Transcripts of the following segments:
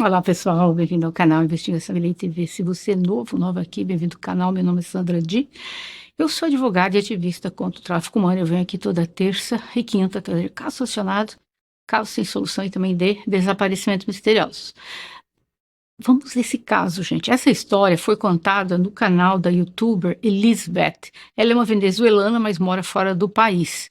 Olá pessoal, bem-vindo ao canal Investigação Lei TV. Se você é novo aqui, bem-vindo ao canal. Meu nome é Sandra Di. Eu sou advogada e ativista contra o tráfico humano. Eu venho aqui toda terça e quinta trazer casos solucionados, casos sem solução e também de desaparecimentos misteriosos. Vamos nesse caso, gente. Essa história foi contada no canal da youtuber Elizabeth. Ela é uma venezuelana, mas mora fora do país.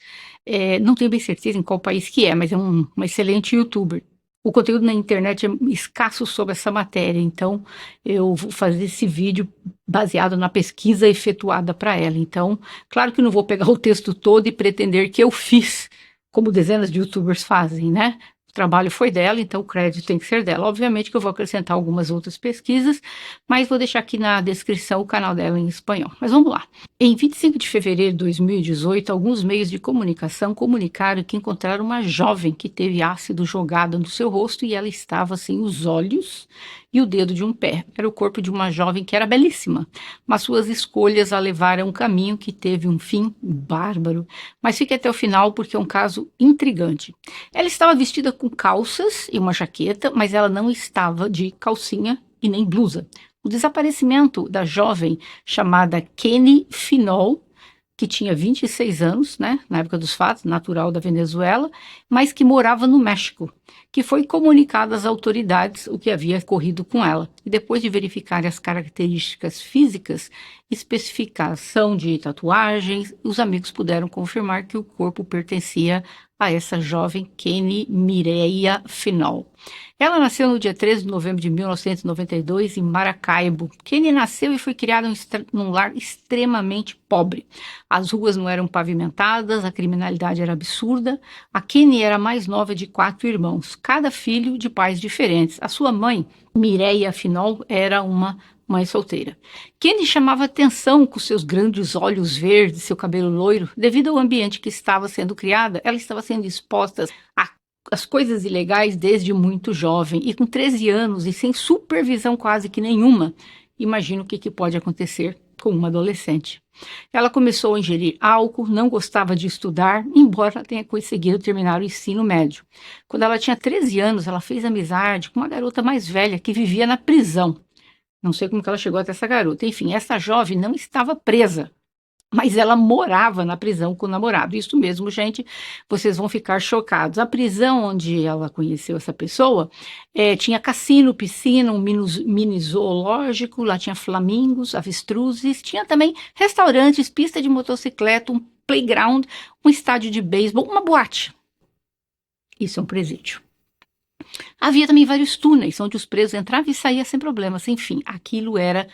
Não tenho bem certeza em qual país que é, mas é uma excelente youtuber. O conteúdo na internet é escasso sobre essa matéria, então eu vou fazer esse vídeo baseado na pesquisa efetuada para ela. Então, claro que não vou pegar o texto todo e pretender que eu fiz, como dezenas de youtubers fazem, né? O trabalho foi dela, então o crédito tem que ser dela. Obviamente que eu vou acrescentar algumas outras pesquisas, mas vou deixar aqui na descrição o canal dela em espanhol. Mas vamos lá. Em 25 de fevereiro de 2018, alguns meios de comunicação comunicaram que encontraram uma jovem que teve ácido jogado no seu rosto e ela estava sem os olhos e o dedo de um pé. Era o corpo de uma jovem que era belíssima, mas suas escolhas a levaram a um caminho que teve um fim bárbaro. Mas fique até o final porque é um caso intrigante. Ela estava vestida com calças e uma jaqueta, mas ela não estava de calcinha e nem blusa. O desaparecimento da jovem chamada Kenny Finol, que tinha 26 anos, né, na época dos fatos, natural da Venezuela, mas que morava no México, que foi comunicado às autoridades o que havia ocorrido com ela. E depois de verificar as características físicas, especificação de tatuagens, os amigos puderam confirmar que o corpo pertencia a essa jovem Kenny Mireia Finol. Ela nasceu no dia 13 de novembro de 1992 em Maracaibo. Kenny nasceu e foi criada num lar extremamente pobre. As ruas não eram pavimentadas, a criminalidade era absurda. A Kenny era a mais nova de 4 irmãos, cada filho de pais diferentes. A sua mãe, Mireia Finol, era uma mãe solteira. Kenny chamava atenção com seus grandes olhos verdes, seu cabelo loiro. Devido ao ambiente que estava sendo criada, ela estava sendo exposta às coisas ilegais desde muito jovem. E com 13 anos e sem supervisão quase que nenhuma, imagino o que pode acontecer com uma adolescente. Ela começou a ingerir álcool, não gostava de estudar, embora tenha conseguido terminar o ensino médio. Quando ela tinha 13 anos, ela fez amizade com uma garota mais velha que vivia na prisão. Não sei como que ela chegou até essa garota. Enfim, essa jovem não estava presa, mas ela morava na prisão com o namorado. Isso mesmo, gente, vocês vão ficar chocados. A prisão onde ela conheceu essa pessoa tinha cassino, piscina, um mini zoológico, lá tinha flamingos, avestruzes, tinha também restaurantes, pista de motocicleta, um playground, um estádio de beisebol, uma boate. Isso é um presídio. Havia também vários túneis onde os presos entravam e saíam sem problemas. Enfim, aquilo era,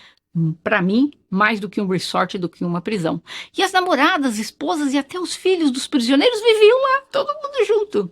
para mim, mais do que um resort, do que uma prisão. E as namoradas, esposas e até os filhos dos prisioneiros viviam lá, todo mundo junto.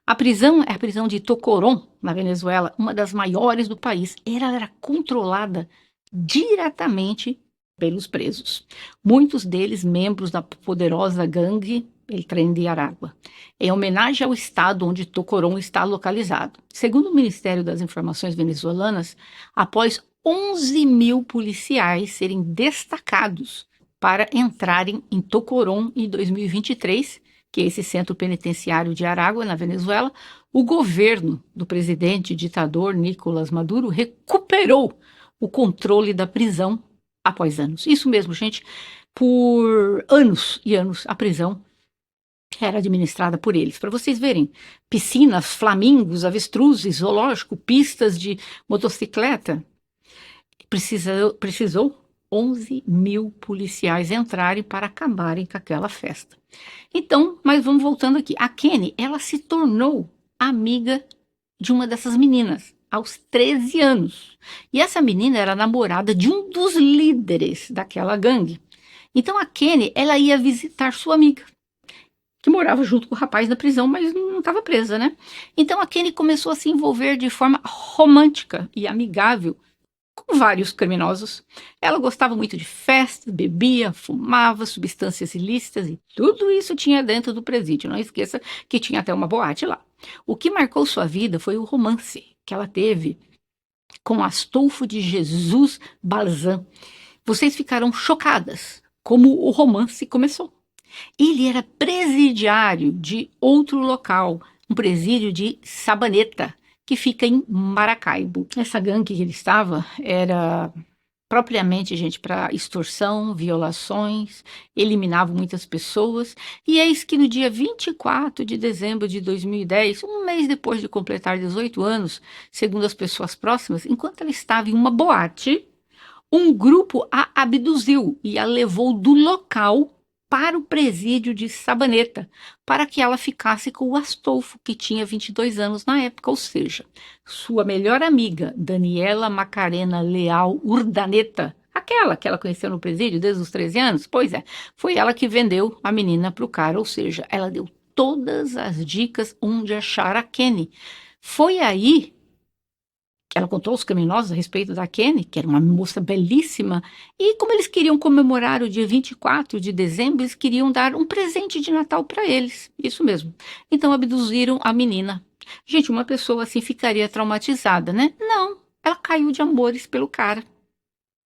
A prisão é a prisão de Tocorón, na Venezuela, uma das maiores do país. Ela era controlada diretamente pelos presos. Muitos deles membros da poderosa gangue El Tren de Aragua, em homenagem ao estado onde Tocorón está localizado. Segundo o Ministério das Informações venezuelanas, após 11 mil policiais serem destacados para entrarem em Tocorón em 2023, que é esse centro penitenciário de Aragua, na Venezuela, o governo do presidente ditador Nicolás Maduro recuperou o controle da prisão após anos. Isso mesmo, gente, por anos e anos a prisão era administrada por eles. Para vocês verem, piscinas, flamingos, avestruzes, zoológico, pistas de motocicleta. Precisou 11 mil policiais entrarem para acabarem com aquela festa. Então, mas vamos voltando aqui. A Kenny, ela se tornou amiga de uma dessas meninas aos 13 anos. E essa menina era namorada de um dos líderes daquela gangue. Então a Kenny, ela ia visitar sua amiga, que morava junto com o rapaz na prisão, mas não estava presa, né? Então a Kenny começou a se envolver de forma romântica e amigável com vários criminosos. Ela gostava muito de festas, bebia, fumava, substâncias ilícitas e tudo isso tinha dentro do presídio. Não esqueça que tinha até uma boate lá. O que marcou sua vida foi o romance que ela teve com Astolfo de Jesus Balzan. Vocês ficarão chocadas como o romance começou. Ele era presidiário de outro local, um presídio de Sabaneta, que fica em Maracaibo. Essa gangue que ele estava era propriamente, gente, para extorsão, violações, eliminava muitas pessoas. E eis que no dia 24 de dezembro de 2010, um mês depois de completar 18 anos, segundo as pessoas próximas, enquanto ela estava em uma boate, um grupo a abduziu e a levou do local para o presídio de Sabaneta, para que ela ficasse com o Astolfo, que tinha 22 anos na época, ou seja, sua melhor amiga, Daniela Macarena Leal Urdaneta, aquela que ela conheceu no presídio desde os 13 anos, pois é, foi ela que vendeu a menina para o cara, ou seja, ela deu todas as dicas onde achar a Kenny. Foi aí ela contou aos criminosos a respeito da Kenny, que era uma moça belíssima, e como eles queriam comemorar o dia 24 de dezembro, eles queriam dar um presente de Natal para eles. Isso mesmo. Então abduziram a menina. Gente, uma pessoa assim ficaria traumatizada, né? Não, ela caiu de amores pelo cara.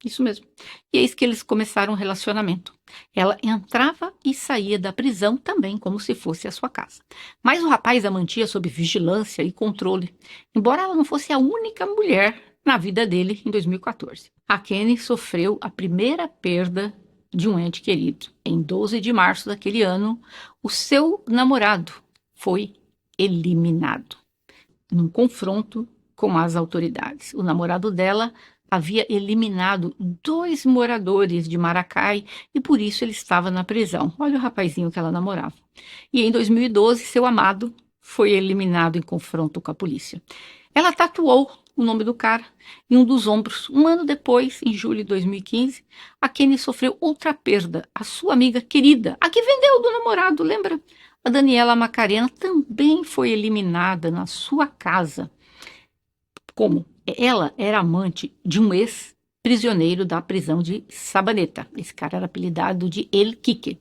Isso mesmo. E eis que eles começaram um relacionamento. Ela entrava e saía da prisão também, como se fosse a sua casa. Mas o rapaz a mantinha sob vigilância e controle, embora ela não fosse a única mulher na vida dele em 2014. A Kenny sofreu a primeira perda de um ente querido. Em 12 de março daquele ano, o seu namorado foi eliminado num confronto com as autoridades. O namorado dela havia eliminado 2 moradores de Maracai e por isso ele estava na prisão. Olha o rapazinho que ela namorava. E em 2012, seu amado foi eliminado em confronto com a polícia. Ela tatuou o nome do cara em um dos ombros. Um ano depois, em julho de 2015, a Kenny sofreu outra perda. A sua amiga querida, a que vendeu do namorado, lembra? A Daniela Macarena também foi eliminada na sua casa. Como? Ela era amante de um ex-prisioneiro da prisão de Sabaneta. Esse cara era apelidado de El Quique.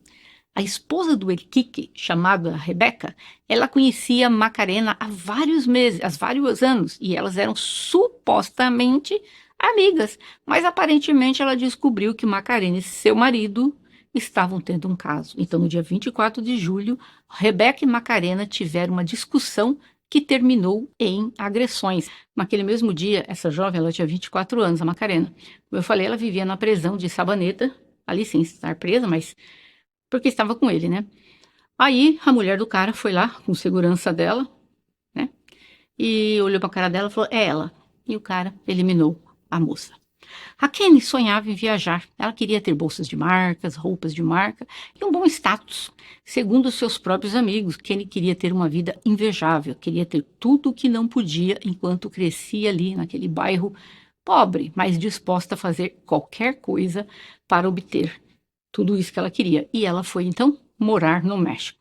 A esposa do El Quique, chamada Rebeca, ela conhecia Macarena há vários meses, há vários anos, e elas eram supostamente amigas. Mas aparentemente ela descobriu que Macarena e seu marido estavam tendo um caso. Então, no dia 24 de julho, Rebeca e Macarena tiveram uma discussão que terminou em agressões. Naquele mesmo dia, essa jovem, ela tinha 24 anos, a Macarena. Como eu falei, ela vivia na prisão de Sabaneta, ali sem estar presa, mas porque estava com ele, né? Aí, a mulher do cara foi lá, com segurança dela, né? E olhou pra cara dela e falou, é ela. E o cara eliminou a moça. A Kenny sonhava em viajar. Ela queria ter bolsas de marcas, roupas de marca e um bom status. Segundo seus próprios amigos, Kenny queria ter uma vida invejável, queria ter tudo o que não podia enquanto crescia ali naquele bairro pobre, mas disposta a fazer qualquer coisa para obter tudo isso que ela queria. E ela foi então morar no México.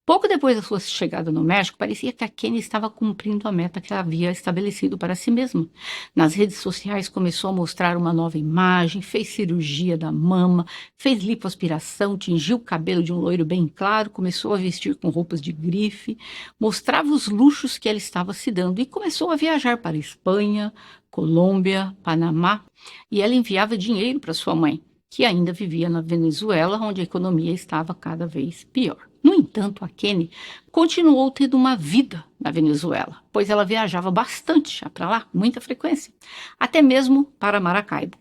Pouco depois da sua chegada no México, parecia que a Kenny estava cumprindo a meta que ela havia estabelecido para si mesma. Nas redes sociais começou a mostrar uma nova imagem, fez cirurgia da mama, fez lipoaspiração, tingiu o cabelo de um loiro bem claro, começou a vestir com roupas de grife, mostrava os luxos que ela estava se dando e começou a viajar para Espanha, Colômbia, Panamá, e ela enviava dinheiro para sua mãe, que ainda vivia na Venezuela, onde a economia estava cada vez pior. No entanto, a Kenny continuou tendo uma vida na Venezuela, pois ela viajava bastante para lá, com muita frequência, até mesmo para Maracaibo.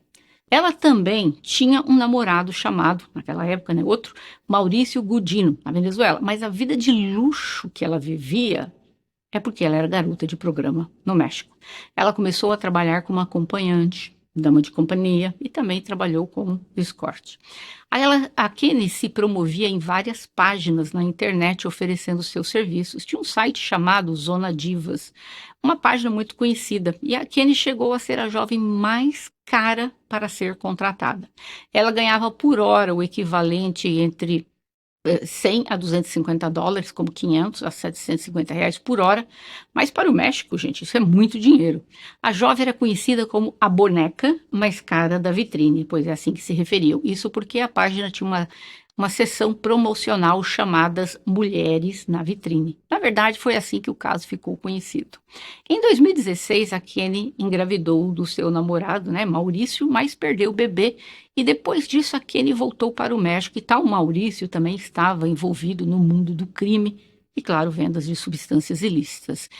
Ela também tinha um namorado chamado, naquela época, né, outro, Maurício Gudino, na Venezuela, mas a vida de luxo que ela vivia é porque ela era garota de programa no México. Ela começou a trabalhar como acompanhante, dama de companhia, e também trabalhou como escort. Aí a Kenny se promovia em várias páginas na internet oferecendo seus serviços. Tinha um site chamado Zona Divas, uma página muito conhecida, e a Kenny chegou a ser a jovem mais cara para ser contratada. Ela ganhava por hora o equivalente entre 100 a $250, como 500 a R$ 750 por hora, mas para o México, gente, isso é muito dinheiro. A jovem era conhecida como a boneca mais cara da vitrine, pois é assim que se referiam. Isso porque a página tinha uma seção promocional chamadas Mulheres na Vitrine. Na verdade, foi assim que o caso ficou conhecido. Em 2016, a Kenny engravidou do seu namorado, né, Maurício, mas perdeu o bebê. E depois disso, a Kenny voltou para o México e tal Maurício também estava envolvido no mundo do crime e, claro, vendas de substâncias ilícitas.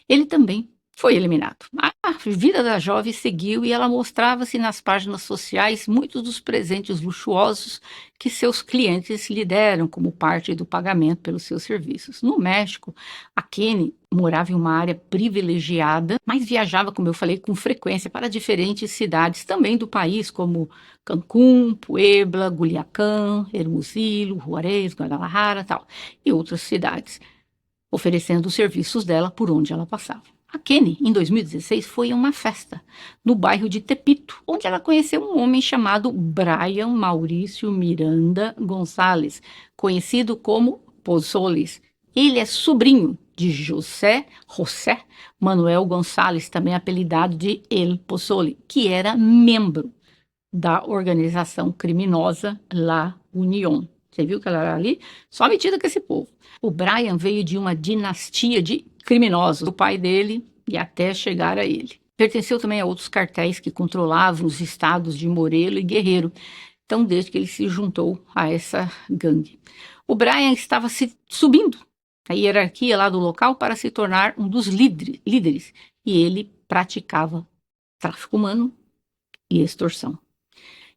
Ele também foi eliminado. A vida da jovem seguiu e ela mostrava-se nas páginas sociais muitos dos presentes luxuosos que seus clientes lhe deram como parte do pagamento pelos seus serviços. No México, a Kenny morava em uma área privilegiada, mas viajava, como eu falei, com frequência para diferentes cidades também do país, como Cancún, Puebla, Culiacán, Hermosillo, Juarez, Guadalajara, tal, e outras cidades, oferecendo os serviços dela por onde ela passava. A Kenny, em 2016, foi a uma festa no bairro de Tepito, onde ela conheceu um homem chamado Brian Maurício Miranda Gonçalves, conhecido como Pozoles. Ele é sobrinho de José Manuel Gonçalves, também apelidado de El Pozzoli, que era membro da organização criminosa La Unión. Você viu que ela era ali? Só metida com esse povo. O Brian veio de uma dinastia de criminosos, o pai dele e até chegar a ele. Pertenceu também a outros cartéis que controlavam os estados de Morelos e Guerreiro, então desde que ele se juntou a essa gangue. O Brian estava se subindo a hierarquia lá do local para se tornar um dos líderes, e ele praticava tráfico humano e extorsão.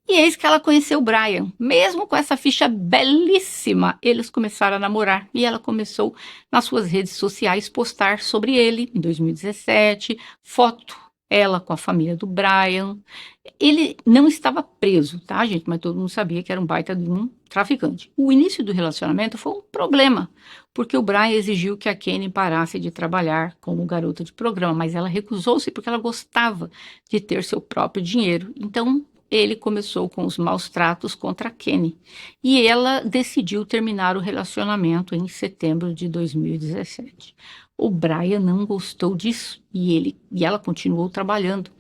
E eis que ela conheceu o Brian. Mesmo com essa ficha belíssima, eles começaram a namorar. E ela começou, nas suas redes sociais, postar sobre ele, em 2017, foto, ela com a família do Brian. Ele não estava preso, tá, gente? Mas todo mundo sabia que era um baita de um traficante. O início do relacionamento foi um problema, porque o Brian exigiu que a Kenny parasse de trabalhar como garota de programa, mas ela recusou-se porque ela gostava de ter seu próprio dinheiro. Então, ele começou com os maus tratos contra a Kenny e ela decidiu terminar o relacionamento em setembro de 2017. O Brian não gostou disso e ela continuou trabalhando.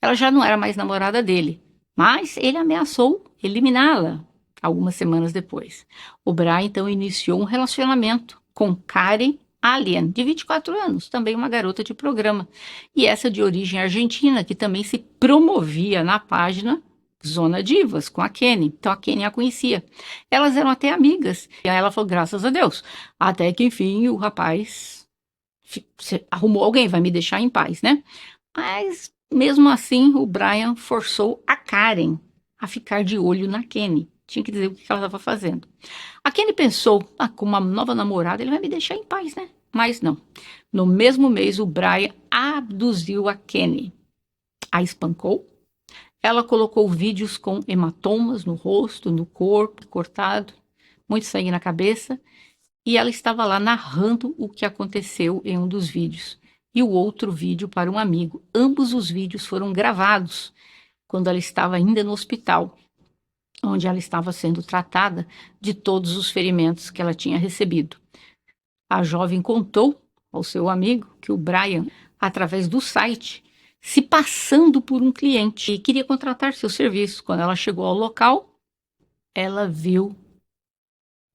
Ela já não era mais namorada dele, mas ele ameaçou eliminá-la algumas semanas depois. O Brian então iniciou um relacionamento com Karen Alien, de 24 anos, também uma garota de programa, e essa de origem argentina, que também se promovia na página Zona Divas, com a Kenny. Então a Kenny a conhecia. Elas eram até amigas. E aí ela falou, graças a Deus. Até que, enfim, o rapaz arrumou alguém, vai me deixar em paz, né? Mas, mesmo assim, o Brian forçou a Karen a ficar de olho na Kenny. Tinha que dizer o que ela estava fazendo. A Kenny pensou, com uma nova namorada, ele vai me deixar em paz, né? Mas não. No mesmo mês, o Brian abduziu a Kenny. A espancou. Ela colocou vídeos com hematomas no rosto, no corpo, cortado, muito sangue na cabeça, e ela estava lá narrando o que aconteceu em um dos vídeos, e o outro vídeo para um amigo. Ambos os vídeos foram gravados quando ela estava ainda no hospital, onde ela estava sendo tratada de todos os ferimentos que ela tinha recebido. A jovem contou ao seu amigo que o Brian, através do site, se passando por um cliente e queria contratar seu serviço. Quando ela chegou ao local, ela viu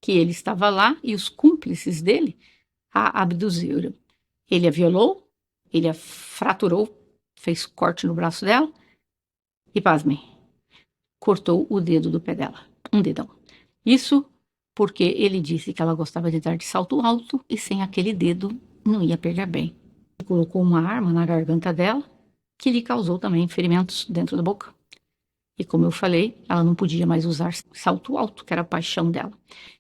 que ele estava lá e os cúmplices dele a abduziram. Ele a violou, ele a fraturou, fez corte no braço dela e, pasmem, cortou o dedo do pé dela, um dedão. Isso porque ele disse que ela gostava de dar de salto alto e sem aquele dedo não ia pegar bem. Ele colocou uma arma na garganta dela, que lhe causou também ferimentos dentro da boca. E como eu falei, ela não podia mais usar salto alto, que era a paixão dela.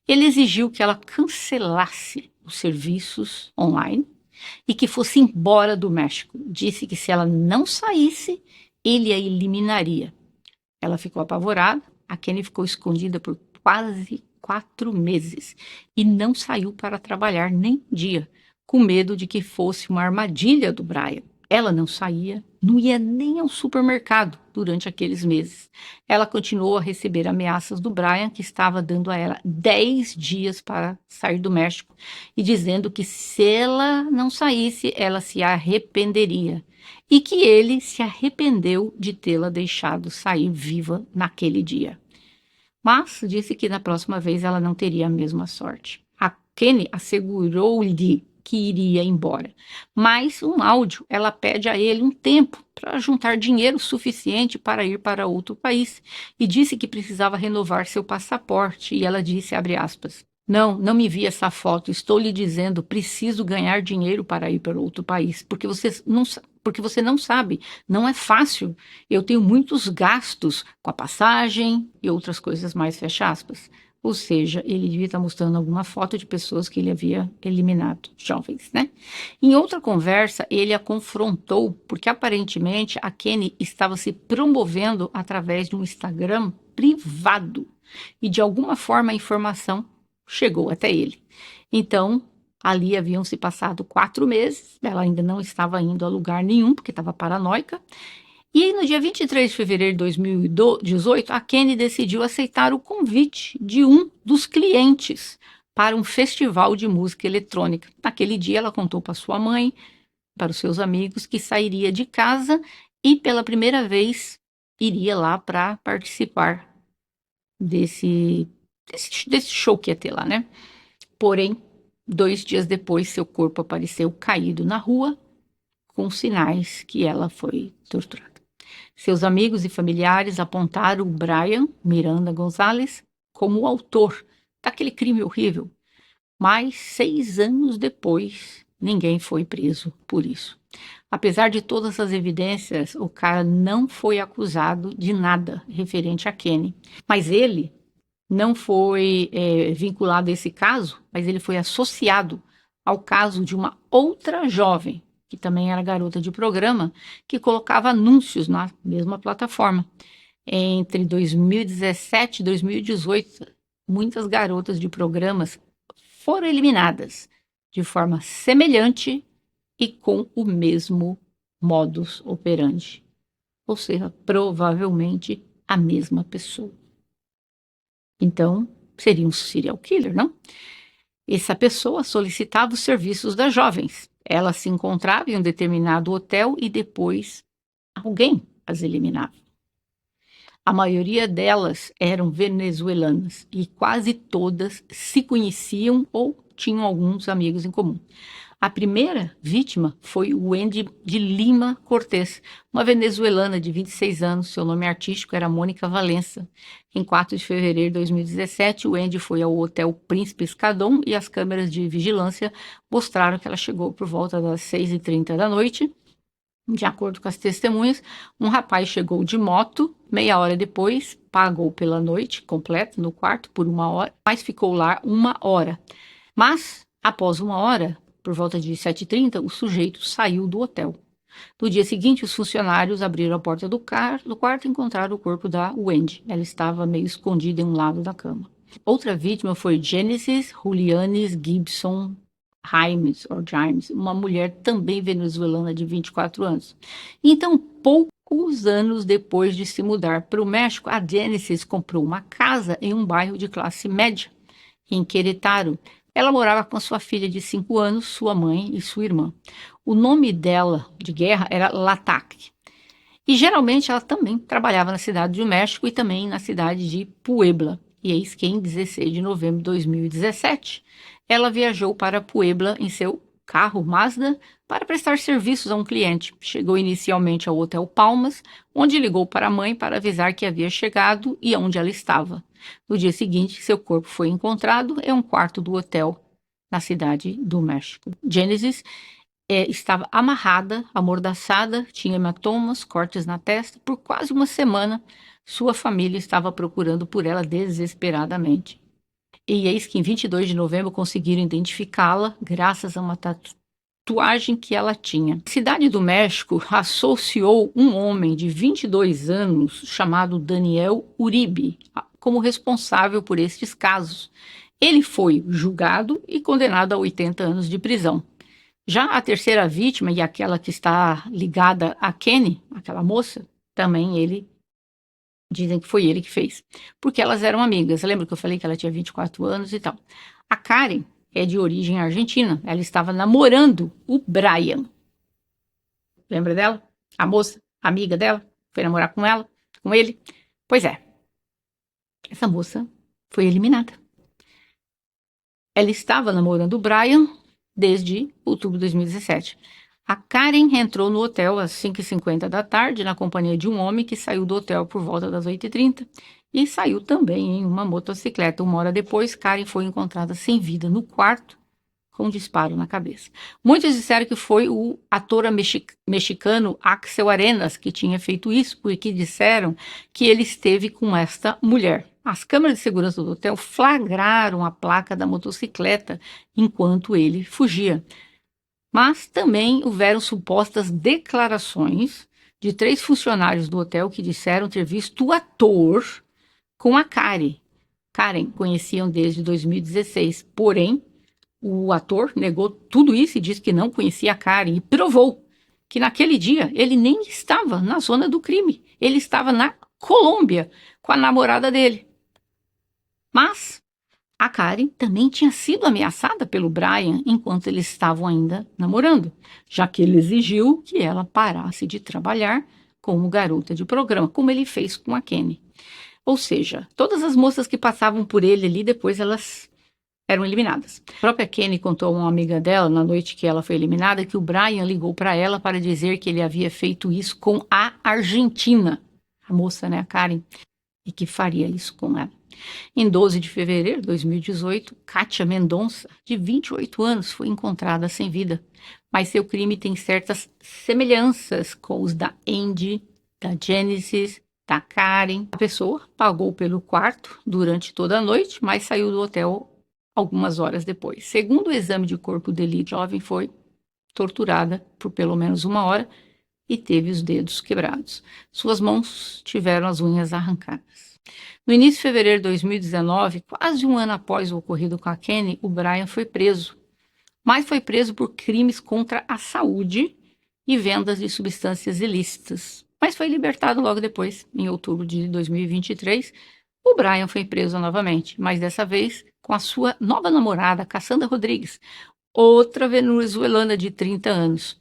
Ele exigiu que ela cancelasse os serviços online e que fosse embora do México. Disse que se ela não saísse, ele a eliminaria. Ela ficou apavorada, a Kenny ficou escondida por quase 4 meses e não saiu para trabalhar nem um dia, com medo de que fosse uma armadilha do Brian. Ela não saía, não ia nem ao supermercado durante aqueles meses. Ela continuou a receber ameaças do Brian, que estava dando a ela 10 dias para sair do México e dizendo que se ela não saísse, ela se arrependeria. E que ele se arrependeu de tê-la deixado sair viva naquele dia. Mas disse que na próxima vez ela não teria a mesma sorte. A Kenny assegurou-lhe que iria embora. Mas um áudio, ela pede a ele um tempo para juntar dinheiro suficiente para ir para outro país e disse que precisava renovar seu passaporte. E ela disse, abre aspas, não me vi essa foto, estou lhe dizendo, preciso ganhar dinheiro para ir para outro país, porque você porque você não sabe, não é fácil. Eu tenho muitos gastos com a passagem e outras coisas mais, fecha aspas. Ou seja, ele devia estar mostrando alguma foto de pessoas que ele havia eliminado, jovens, né? Em outra conversa, ele a confrontou, porque aparentemente a Kenny estava se promovendo através de um Instagram privado. E de alguma forma a informação chegou até ele. Então, ali haviam se passado 4 meses, ela ainda não estava indo a lugar nenhum, porque estava paranoica. E aí, no dia 23 de fevereiro de 2018, a Kenny decidiu aceitar o convite de um dos clientes para um festival de música eletrônica. Naquele dia, ela contou para sua mãe, para os seus amigos, que sairia de casa e, pela primeira vez, iria lá para participar desse show que ia ter lá, né? Porém, 2 dias depois, seu corpo apareceu caído na rua, com sinais que ela foi torturada. Seus amigos e familiares apontaram o Brian Miranda Gonzalez como o autor daquele crime horrível, mas 6 anos depois, ninguém foi preso por isso. Apesar de todas as evidências, o cara não foi acusado de nada referente a Kenny, mas ele não foi vinculado a esse caso, mas ele foi associado ao caso de uma outra jovem, que também era garota de programa, que colocava anúncios na mesma plataforma. Entre 2017 e 2018, muitas garotas de programas foram eliminadas de forma semelhante e com o mesmo modus operandi. Ou seja, provavelmente a mesma pessoa. Então, seria um serial killer, não? Essa pessoa solicitava os serviços das jovens. Ela se encontrava em um determinado hotel e depois alguém as eliminava. A maioria delas eram venezuelanas e quase todas se conheciam ou tinham alguns amigos em comum. A primeira vítima foi Wendy de Lima Cortés, uma venezuelana de 26 anos. Seu nome artístico era Mônica Valença. Em 4 de fevereiro de 2017, Wendy foi ao Hotel Príncipe Escadon e as câmeras de vigilância mostraram que ela chegou por volta das 6h30 da noite. De acordo com as testemunhas, um rapaz chegou de moto, meia hora depois, pagou pela noite completa no quarto por 1 hora, mas ficou lá 1 hora. Mas, após 1 hora, por volta de 7h30, o sujeito saiu do hotel. No dia seguinte, os funcionários abriram a porta do quarto e encontraram o corpo da Wendy. Ela estava meio escondida em um lado da cama. Outra vítima foi Genesis Julianes Gibson James, uma mulher também venezuelana de 24 anos. Então, poucos anos depois de se mudar para o México, a Genesis comprou uma casa em um bairro de classe média, em Querétaro. Ela morava com sua filha de 5 anos, sua mãe e sua irmã. O nome dela de guerra era Latac. E geralmente ela também trabalhava na cidade do México e também na cidade de Puebla. E eis que em 16 de novembro de 2017, ela viajou para Puebla em seu carro Mazda para prestar serviços a um cliente. Chegou inicialmente ao Hotel Palmas, onde ligou para a mãe para avisar que havia chegado e onde ela estava. No dia seguinte, seu corpo foi encontrado em um quarto do hotel na cidade do México. Genesis estava amarrada, amordaçada, tinha hematomas, cortes na testa. Por quase uma semana, sua família estava procurando por ela desesperadamente. E eis que em 22 de novembro conseguiram identificá-la graças a uma tatuagem que ela tinha. A cidade do México associou um homem de 22 anos chamado Daniel Uribe como responsável por estes casos. Ele foi julgado e condenado a 80 anos de prisão. Já a terceira vítima e aquela que está ligada a Kenny, aquela moça, também dizem que foi ele que fez, porque elas eram amigas. Lembra que eu falei que ela tinha 24 anos e tal? A Karen é de origem argentina. Ela estava namorando o Brian. Lembra dela? A moça, amiga dela, foi namorar com ele. Pois é, essa moça foi eliminada. Ela estava namorando o Brian desde outubro de 2017. A Karen entrou no hotel às 5h50 da tarde na companhia de um homem que saiu do hotel por volta das 8h30 e saiu também em uma motocicleta. 1 hora depois, Karen foi encontrada sem vida no quarto com um disparo na cabeça. Muitos disseram que foi o ator mexicano Axel Arenas que tinha feito isso, porque disseram que ele esteve com esta mulher. As câmeras de segurança do hotel flagraram a placa da motocicleta enquanto ele fugia. Mas também houveram supostas declarações de 3 funcionários do hotel que disseram ter visto o ator com a Karen, conheciam desde 2016. Porém, o ator negou tudo isso e disse que não conhecia a Karen e provou que naquele dia ele nem estava na zona do crime. Ele estava na Colômbia com a namorada dele. Mas a Karen também tinha sido ameaçada pelo Brian enquanto eles estavam ainda namorando, já que ele exigiu que ela parasse de trabalhar como garota de programa, como ele fez com a Kenny. Ou seja, todas as moças que passavam por ele ali, depois elas eram eliminadas. A própria Kenny contou a uma amiga dela, na noite que ela foi eliminada, que o Brian ligou para ela para dizer que ele havia feito isso com a Argentina. A moça, né, a Karen, e que faria isso com ela. Em 12 de fevereiro de 2018, Kátia Mendonça, de 28 anos, foi encontrada sem vida, mas seu crime tem certas semelhanças com os da Andy, da Genesis, da Karen. A pessoa pagou pelo quarto durante toda a noite, mas saiu do hotel algumas horas depois. Segundo o exame de corpo dele, a jovem foi torturada por pelo menos 1 hora e teve os dedos quebrados. Suas mãos tiveram as unhas arrancadas. No início de fevereiro de 2019, quase 1 ano após o ocorrido com a Kenny, o Brian foi preso. Mas foi preso por crimes contra a saúde e vendas de substâncias ilícitas. Mas foi libertado logo depois, em outubro de 2023. O Brian foi preso novamente, mas dessa vez com a sua nova namorada, Cassandra Rodrigues, outra venezuelana de 30 anos.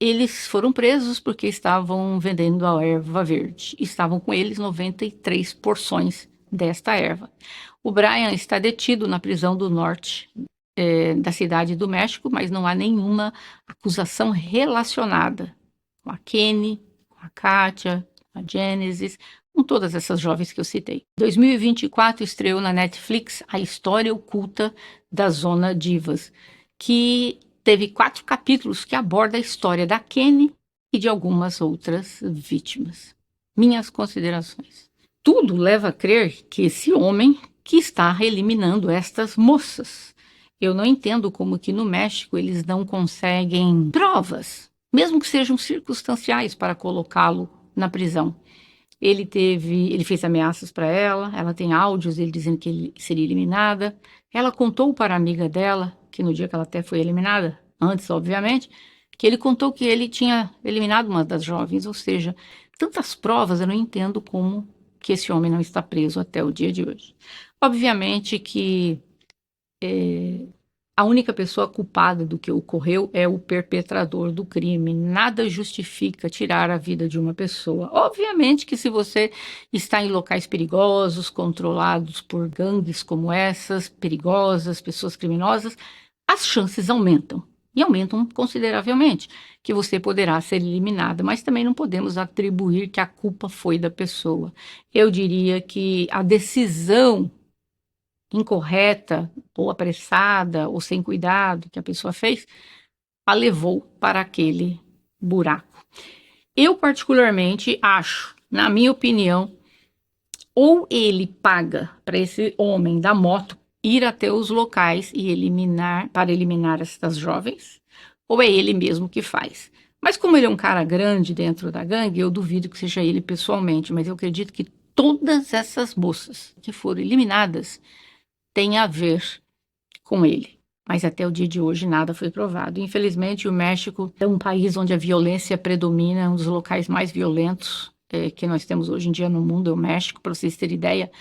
Eles foram presos porque estavam vendendo a erva verde. Estavam com eles 93 porções desta erva. O Brian está detido na prisão do norte da cidade do México, mas não há nenhuma acusação relacionada com a Kenny, com a Kátia, com a Genesis, com todas essas jovens que eu citei. Em 2024 estreou na Netflix A História Oculta da Zona Divas, que teve 4 capítulos que abordam a história da Kenny e de algumas outras vítimas. Minhas considerações. Tudo leva a crer que esse homem que está eliminando estas moças. Eu não entendo como que no México eles não conseguem provas, mesmo que sejam circunstanciais, para colocá-lo na prisão. Ele fez ameaças para ela tem áudios dele dizendo que ele seria eliminada. Ela contou para a amiga dela, que no dia que ela até foi eliminada, antes, obviamente, que ele contou que ele tinha eliminado uma das jovens, ou seja, tantas provas, eu não entendo como que esse homem não está preso até o dia de hoje. Obviamente que a única pessoa culpada do que ocorreu é o perpetrador do crime. Nada justifica tirar a vida de uma pessoa. Obviamente que se você está em locais perigosos, controlados por gangues como essas, perigosas, pessoas criminosas, as chances aumentam. E aumentam consideravelmente, que você poderá ser eliminada, mas também não podemos atribuir que a culpa foi da pessoa. Eu diria que a decisão incorreta, ou apressada, ou sem cuidado que a pessoa fez, a levou para aquele buraco. Eu particularmente acho, na minha opinião, ou ele paga para esse homem da moto ir até os locais e eliminar essas jovens, ou é ele mesmo que faz. Mas como ele é um cara grande dentro da gangue, eu duvido que seja ele pessoalmente, mas eu acredito que todas essas moças que foram eliminadas têm a ver com ele. Mas até o dia de hoje nada foi provado. Infelizmente, o México é um país onde a violência predomina, um dos locais mais violentos que nós temos hoje em dia no mundo é o México. Para vocês terem ideia,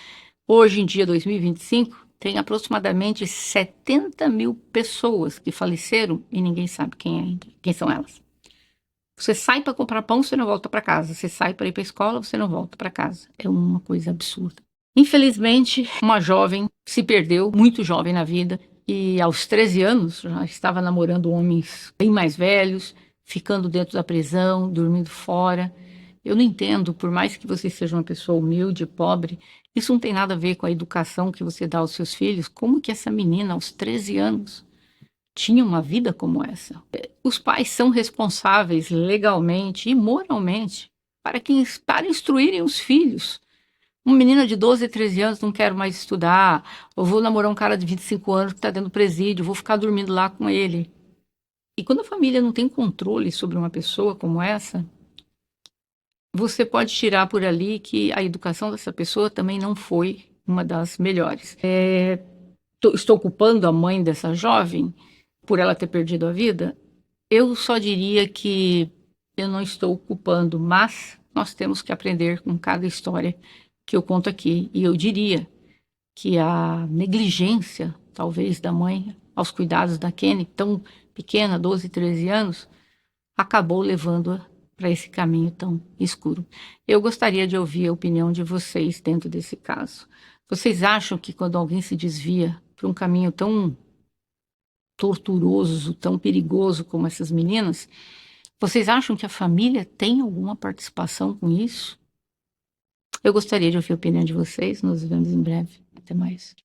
hoje em dia, 2025, tem aproximadamente 70 mil pessoas que faleceram e ninguém sabe quem são elas. Você sai para comprar pão, você não volta para casa. Você sai para ir para a escola, você não volta para casa. É uma coisa absurda. Infelizmente, uma jovem se perdeu, muito jovem na vida, e aos 13 anos já estava namorando homens bem mais velhos, ficando dentro da prisão, dormindo fora. Eu não entendo, por mais que você seja uma pessoa humilde, pobre, isso não tem nada a ver com a educação que você dá aos seus filhos. Como que essa menina, aos 13 anos, tinha uma vida como essa. Os pais são responsáveis legalmente e moralmente para instruírem os filhos. Uma menina de 12, 13 anos, não quero mais estudar, ou vou namorar um cara de 25 anos que está dentro do presídio, vou ficar dormindo lá com ele. E quando a família não tem controle sobre uma pessoa como essa, você pode tirar por ali que a educação dessa pessoa também não foi uma das melhores. Estou culpando a mãe dessa jovem por ela ter perdido a vida? Eu só diria que eu não estou culpando, mas nós temos que aprender com cada história que eu conto aqui. E eu diria que a negligência, talvez, da mãe aos cuidados da Kenny, tão pequena, 12, 13 anos, acabou levando-a para esse caminho tão escuro. Eu gostaria de ouvir a opinião de vocês dentro desse caso. Vocês acham que quando alguém se desvia para um caminho tão torturoso, tão perigoso como essas meninas, vocês acham que a família tem alguma participação com isso? Eu gostaria de ouvir a opinião de vocês. Nos vemos em breve. Até mais.